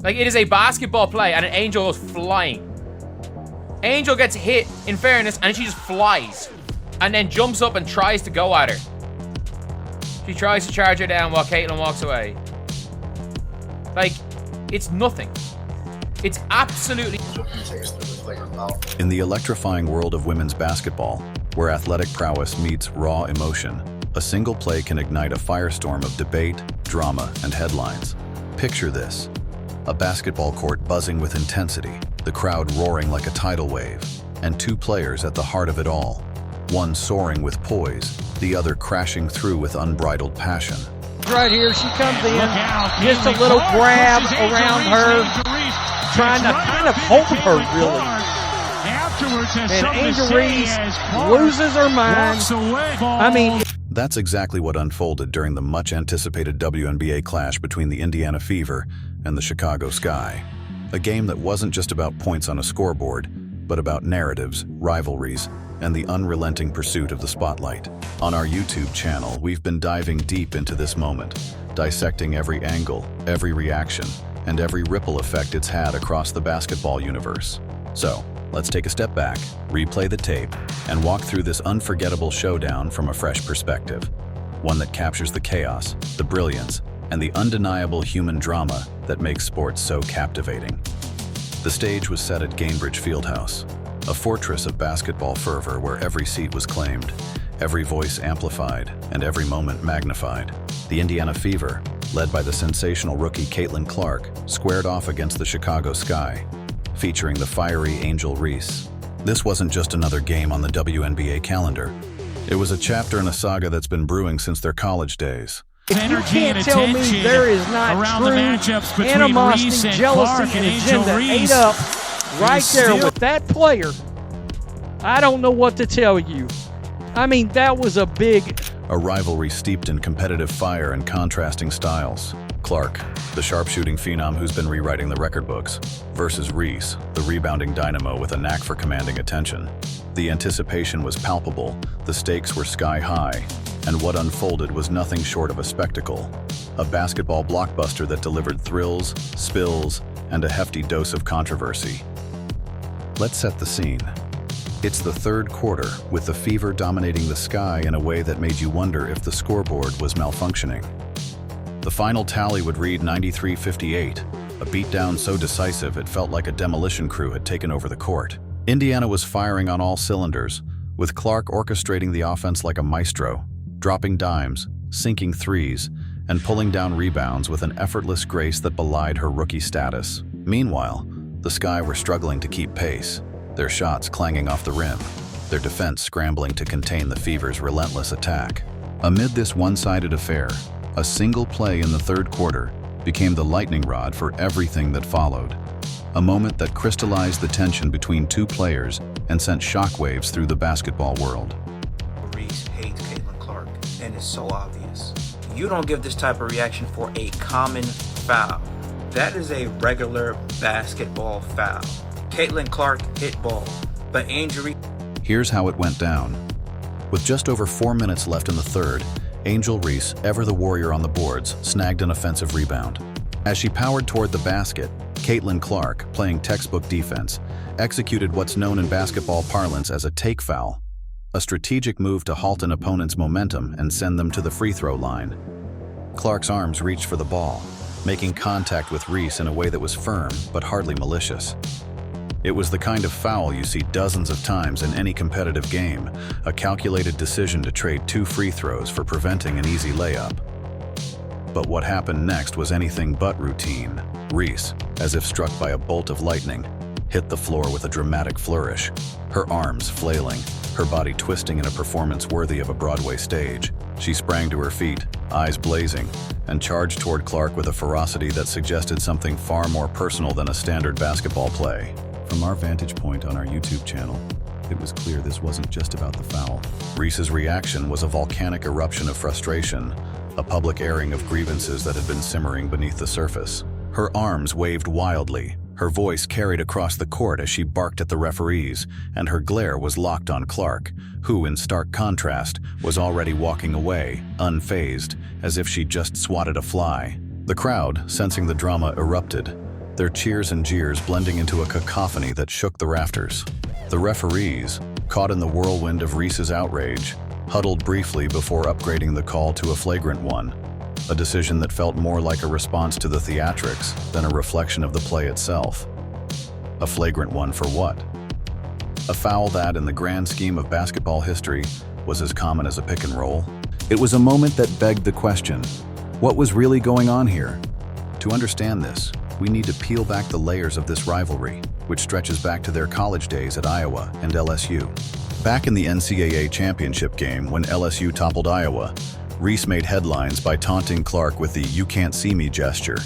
Like, it is a basketball play, and an Angel goes flying. Angel gets hit, in fairness, and she just flies. And then jumps up and tries to go at her. She tries to charge her down while Caitlin walks away. Like, it's nothing. It's absolutely... In the electrifying world of women's basketball, where athletic prowess meets raw emotion, a single play can ignite a firestorm of debate, drama, and headlines. Picture this. A basketball court buzzing with intensity, the crowd roaring like a tidal wave, and two players at the heart of it all. One soaring with poise, the other crashing through with unbridled passion. Right here, she comes in, just a little grab around her, trying to kind of hold her, really. And Angel Reese loses her mind. I mean... That's exactly what unfolded during the much-anticipated WNBA clash between the Indiana Fever and the Chicago Sky. A game that wasn't just about points on a scoreboard, but about narratives, rivalries, and the unrelenting pursuit of the spotlight. On our YouTube channel, we've been diving deep into this moment, dissecting every angle, every reaction, and every ripple effect it's had across the basketball universe. So, let's take a step back, replay the tape, and walk through this unforgettable showdown from a fresh perspective. One that captures the chaos, the brilliance, and the undeniable human drama that makes sports so captivating. The stage was set at Gainbridge Fieldhouse, a fortress of basketball fervor where every seat was claimed, every voice amplified, and every moment magnified. The Indiana Fever, led by the sensational rookie Caitlin Clark, squared off against the Chicago Sky, featuring the fiery Angel Reese. This wasn't just another game on the WNBA calendar. It was a chapter in a saga that's been brewing since their college days. If you can't tell me there is not true animosity, jealousy, and agenda ate up right there with that player, I don't know what to tell you. I mean, that was a rivalry steeped in competitive fire and contrasting styles. Clark, the sharpshooting phenom who's been rewriting the record books, versus Reese, the rebounding dynamo with a knack for commanding attention. The anticipation was palpable, the stakes were sky high, and what unfolded was nothing short of a spectacle. A basketball blockbuster that delivered thrills, spills, and a hefty dose of controversy. Let's set the scene. It's the third quarter, with the Fever dominating the Sky in a way that made you wonder if the scoreboard was malfunctioning. The final tally would read 93-58, a beatdown so decisive it felt like a demolition crew had taken over the court. Indiana was firing on all cylinders, with Clark orchestrating the offense like a maestro, dropping dimes, sinking threes, and pulling down rebounds with an effortless grace that belied her rookie status. Meanwhile, the Sky were struggling to keep pace, their shots clanging off the rim, their defense scrambling to contain the Fever's relentless attack. Amid this one-sided affair, a single play in the third quarter became the lightning rod for everything that followed. A moment that crystallized the tension between two players and sent shockwaves through the basketball world. Reese hates Caitlin Clark, and it's so obvious. You don't give this type of reaction for a common foul. That is a regular basketball foul. Caitlin Clark hit ball, but Angel Reese... Here's how it went down. With just over 4 minutes left in the third, Angel Reese, ever the warrior on the boards, snagged an offensive rebound. As she powered toward the basket, Caitlin Clark, playing textbook defense, executed what's known in basketball parlance as a take foul, a strategic move to halt an opponent's momentum and send them to the free throw line. Clark's arms reached for the ball, making contact with Reese in a way that was firm but hardly malicious. It was the kind of foul you see dozens of times in any competitive game, a calculated decision to trade 2 free throws for preventing an easy layup. But what happened next was anything but routine. Reese, as if struck by a bolt of lightning, hit the floor with a dramatic flourish, her arms flailing, her body twisting in a performance worthy of a Broadway stage. She sprang to her feet, eyes blazing, and charged toward Clark with a ferocity that suggested something far more personal than a standard basketball play. From our vantage point on our YouTube channel, it was clear this wasn't just about the foul. Reese's reaction was a volcanic eruption of frustration, a public airing of grievances that had been simmering beneath the surface. Her arms waved wildly, her voice carried across the court as she barked at the referees, and her glare was locked on Clark, who, in stark contrast, was already walking away, unfazed, as if she'd just swatted a fly. The crowd, sensing the drama, erupted. their cheers and jeers blending into a cacophony that shook the rafters. The referees, caught in the whirlwind of Reese's outrage, huddled briefly before upgrading the call to a flagrant one, a decision that felt more like a response to the theatrics than a reflection of the play itself. A flagrant one for what? A foul that, in the grand scheme of basketball history, was as common as a pick and roll. It was a moment that begged the question, what was really going on here? To understand this, we need to peel back the layers of this rivalry, which stretches back to their college days at Iowa and LSU. Back in the NCAA championship game when LSU toppled Iowa, Reese made headlines by taunting Clark with the "you can't see me" gesture,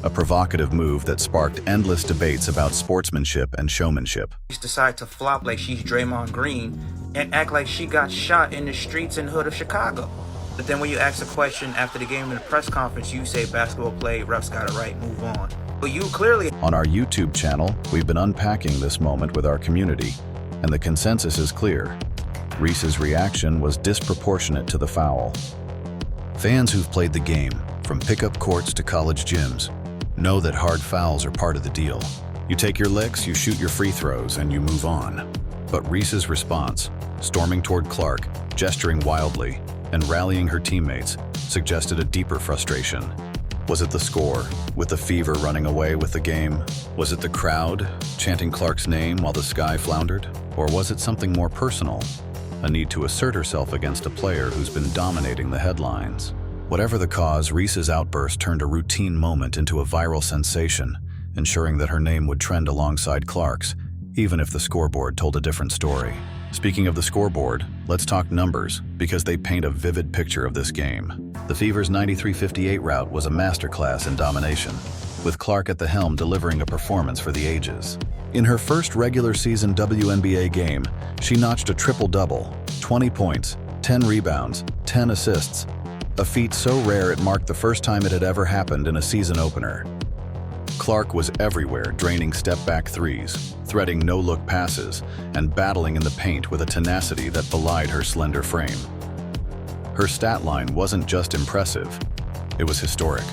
a provocative move that sparked endless debates about sportsmanship and showmanship. She decided to flop like she's Draymond Green and act like she got shot in the streets and hood of Chicago. But then when you ask a question after the game in the press conference, you say basketball play, refs got it right, move on. But you clearly... On our YouTube channel, we've been unpacking this moment with our community, and the consensus is clear. Reese's reaction was disproportionate to the foul. Fans who've played the game, from pickup courts to college gyms, know that hard fouls are part of the deal. You take your licks, you shoot your free throws, and you move on. But Reese's response, storming toward Clark, gesturing wildly, and rallying her teammates, suggested a deeper frustration. Was it the score, with the fever running away with the game? Was it the crowd, chanting Clark's name while the sky floundered? Or was it something more personal, a need to assert herself against a player who's been dominating the headlines? Whatever the cause, Reese's outburst turned a routine moment into a viral sensation, ensuring that her name would trend alongside Clark's, even if the scoreboard told a different story. Speaking of the scoreboard, let's talk numbers, because they paint a vivid picture of this game. The Fever's 93-58 rout was a masterclass in domination, with Clark at the helm delivering a performance for the ages. In her first regular season WNBA game, she notched a triple-double, 20 points, 10 rebounds, 10 assists, a feat so rare it marked the first time it had ever happened in a season opener. Clark was everywhere, draining step-back threes, threading no-look passes, and battling in the paint with a tenacity that belied her slender frame. Her stat line wasn't just impressive, it was historic,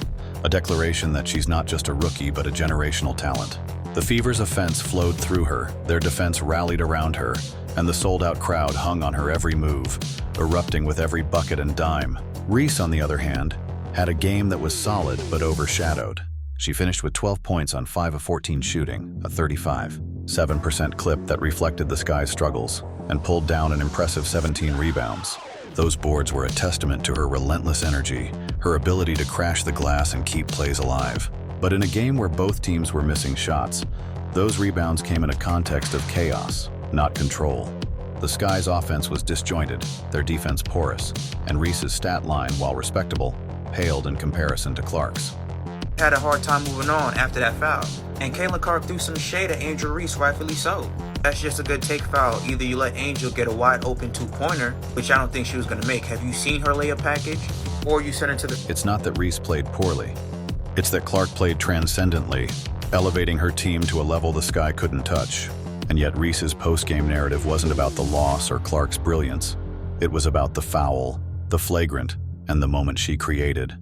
a declaration that she's not just a rookie but a generational talent. The Fever's offense flowed through her, their defense rallied around her, and the sold-out crowd hung on her every move, erupting with every bucket and dime. Reese, on the other hand, had a game that was solid but overshadowed. She finished with 12 points on 5 of 14 shooting, a 35.7% clip that reflected the Sky's struggles, and pulled down an impressive 17 rebounds. Those boards were a testament to her relentless energy, her ability to crash the glass and keep plays alive. But in a game where both teams were missing shots, those rebounds came in a context of chaos, not control. The Sky's offense was disjointed, their defense porous, and Reese's stat line, while respectable, paled in comparison to Clark's. Had a hard time moving on after that foul. And Caitlin Clark threw some shade at Angel Reese, rightfully so. That's just a good take foul. Either you let Angel get a wide open two-pointer, which I don't think she was going to make. Have you seen her layup package? Or you sent her to the... It's not that Reese played poorly. It's that Clark played transcendently, elevating her team to a level the Sky couldn't touch. And yet Reese's post-game narrative wasn't about the loss or Clark's brilliance. It was about the foul, the flagrant, and the moment she created.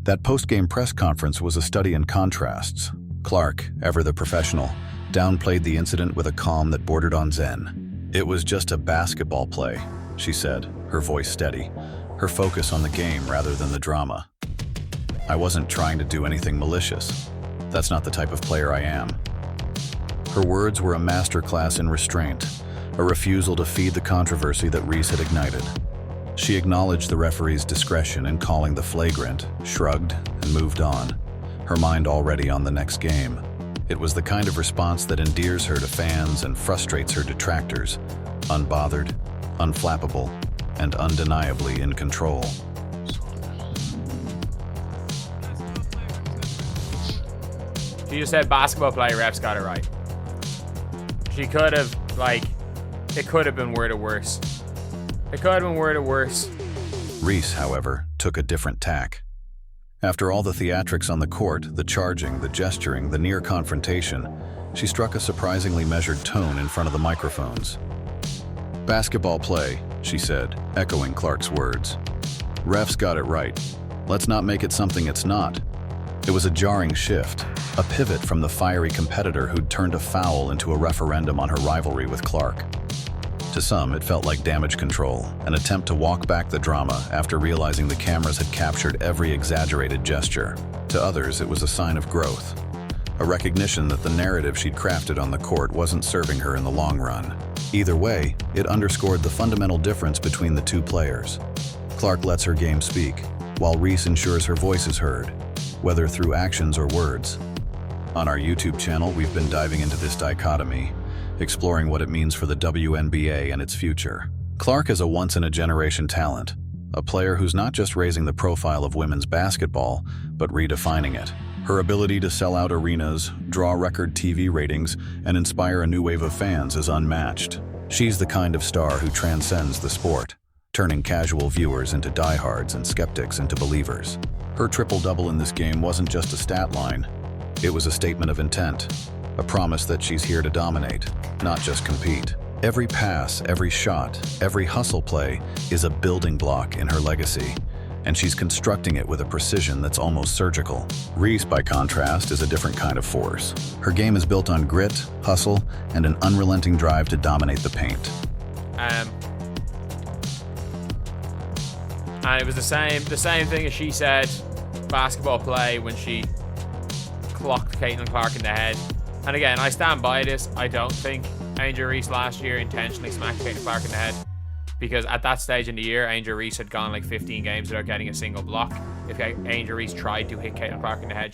That post-game press conference was a study in contrasts. Clark, ever the professional, downplayed the incident with a calm that bordered on zen. It was just a basketball play, she said, her voice steady, her focus on the game rather than the drama. I wasn't trying to do anything malicious. That's not the type of player I am. Her words were a masterclass in restraint, a refusal to feed the controversy that Reese had ignited. She acknowledged the referee's discretion in calling the flagrant, shrugged, and moved on, her mind already on the next game. It was the kind of response that endears her to fans and frustrates her detractors, unbothered, unflappable, and undeniably in control. She just said basketball play, refs got it right. She could have, it could have been worded worse. It could have been worded worse. Reese, however, took a different tack. After all the theatrics on the court, the charging, the gesturing, the near confrontation, she struck a surprisingly measured tone in front of the microphones. Basketball play, she said, echoing Clark's words. Refs got it right. Let's not make it something it's not. It was a jarring shift, a pivot from the fiery competitor who'd turned a foul into a referendum on her rivalry with Clark. To some, it felt like damage control, an attempt to walk back the drama after realizing the cameras had captured every exaggerated gesture. To others, it was a sign of growth, a recognition that the narrative she'd crafted on the court wasn't serving her in the long run. Either way, it underscored the fundamental difference between the two players. Clark lets her game speak, while Reese ensures her voice is heard, whether through actions or words. On our YouTube channel, we've been diving into this dichotomy, exploring what it means for the WNBA and its future. Clark is a once-in-a-generation talent, a player who's not just raising the profile of women's basketball, but redefining it. Her ability to sell out arenas, draw record TV ratings, and inspire a new wave of fans is unmatched. She's the kind of star who transcends the sport, turning casual viewers into diehards and skeptics into believers. Her triple-double in this game wasn't just a stat line. It was a statement of intent, a promise that she's here to dominate, not just compete. Every pass, every shot, every hustle play is a building block in her legacy, and she's constructing it with a precision that's almost surgical. Reese, by contrast, is a different kind of force. Her game is built on grit, hustle, and an unrelenting drive to dominate the paint. And it was the same thing as she said, basketball play, when she clocked Caitlin Clark in the head. And again, I stand by this. I don't think Angel Reese last year intentionally smacked Caitlin Clark in the head, because at that stage in the year, Angel Reese had gone like 15 games without getting a single block. If Angel Reese tried to hit Caitlin Clark in the head, she